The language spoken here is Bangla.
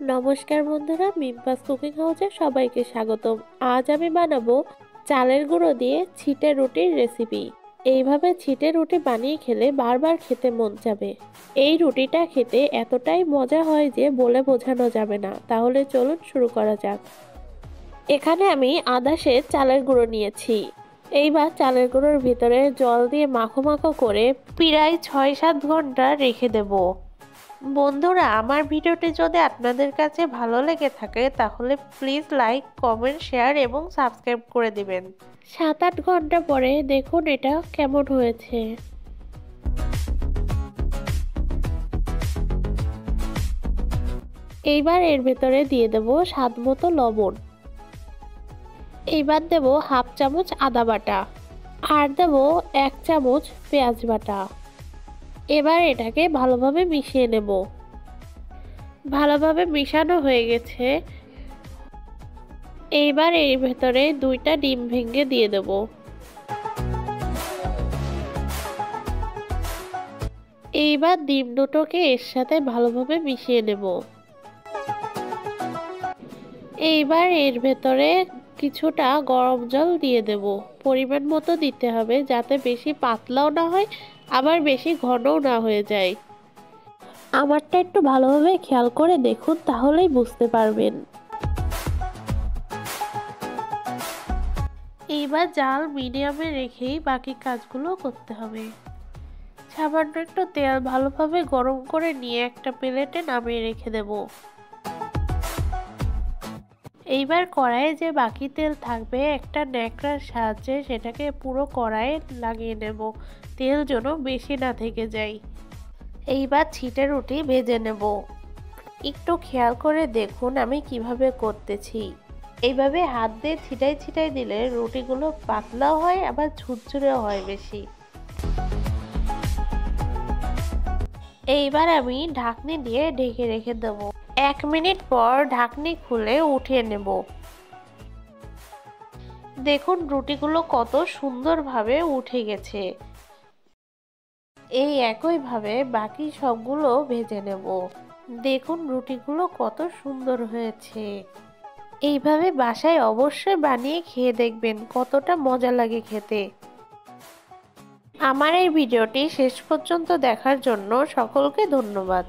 নমস্কার বন্ধুরা, মিম্পাস কুকিং হাউসে সবাইকে স্বাগতম। আজ আমি বানাবো চালের গুঁড়ো দিয়ে ছিটে রুটির রেসিপি। এইভাবে ছিটে রুটি বানিয়ে খেলে বারবার খেতে মন যাবে। এই রুটিটা খেতে এতটাই মজা হয় যে বলে বোঝানো যাবে না। তাহলে চলুন শুরু করা যাক। এখানে আমি আধা সের চালের গুঁড়ো নিয়েছি। এইবার চালের গুঁড়োর ভিতরে জল দিয়ে মাখো মাখো করে প্রায় 6-7 ঘন্টা রেখে দেবো। বন্ধুরা, আমার ভিডিওটি যদি আপনাদের কাছে ভালো লেগে থাকে তাহলে প্লিজ লাইক, কমেন্ট, শেয়ার এবং সাবস্ক্রাইব করে দিবেন। 7-8 ঘন্টা পরে দেখুন এটা কেমন হয়েছে। এইবার এর ভেতরে দিয়ে দেব স্বাদ মতো লবণ। এইবার দেব হাফ চামচ আদা বাটা আর দেব 1 চামচ পেঁয়াজ বাটা। এবার এটাকে ভালোভাবে মিশিয়ে নেব। ভালোভাবে মিশানো হয়ে গেছে। এইবার এর ভেতরে 2টা ডিম ভেঙে দিয়ে দেব। এইবার ডিম দুটোকে এর সাথে ভালোভাবে মিশিয়ে নেব। এইবার এর ভেতরে কিছুটা গরম জল দিয়ে দেব। পরিমাণ মতো দিতে হবে, যাতে বেশি পাতলাও না হয় আবার বেশি ঘনও না হয়ে যায়। আমারটা একটু ভালোভাবে খেয়াল করে দেখুন, তাহলেই বুঝতে পারবেন। এইবার জাল মিডিয়ামে রেখেই বাকি কাজগুলো করতে হবে। সামান্য একটু তেল ভালোভাবে গরম করে নিয়ে একটা প্লেটে নামিয়ে রেখে দেব। এইবার কড়াইয়ে যে বাকি তেল থাকবে একটা ন্যাকড়ার সাহায্যে সেটাকে পুরো কড়াইয়ে লাগিয়ে নেব, তেল যেন বেশি না থেকে যায়। এইবার ছিটে রুটি ভেজে নেব। একটু খেয়াল করে দেখুন আমি কিভাবে করতেছি। এইভাবে হাত দিয়ে ছিটাই ছিটাই দিলে রুটিগুলো পাতলাও হয় আবার ঝুরঝুরেও হয় বেশি। এইবার আমি ঢাকনি দিয়ে ঢেকে রেখে দেবো। 1 মিনিট পর ঢাকনি খুলে উঠিয়ে নেব। দেখুন রুটিগুলো কত সুন্দরভাবে উঠে গেছে। এই একইভাবে বাকি সবগুলো ভেজে নেব। দেখুন রুটিগুলো কত সুন্দর হয়েছে। এইভাবে বাসায় অবশ্যই বানিয়ে খেয়ে দেখবেন কতটা মজা লাগে খেতে। আমার এই ভিডিওটি শেষ পর্যন্ত দেখার জন্য সকলকে ধন্যবাদ।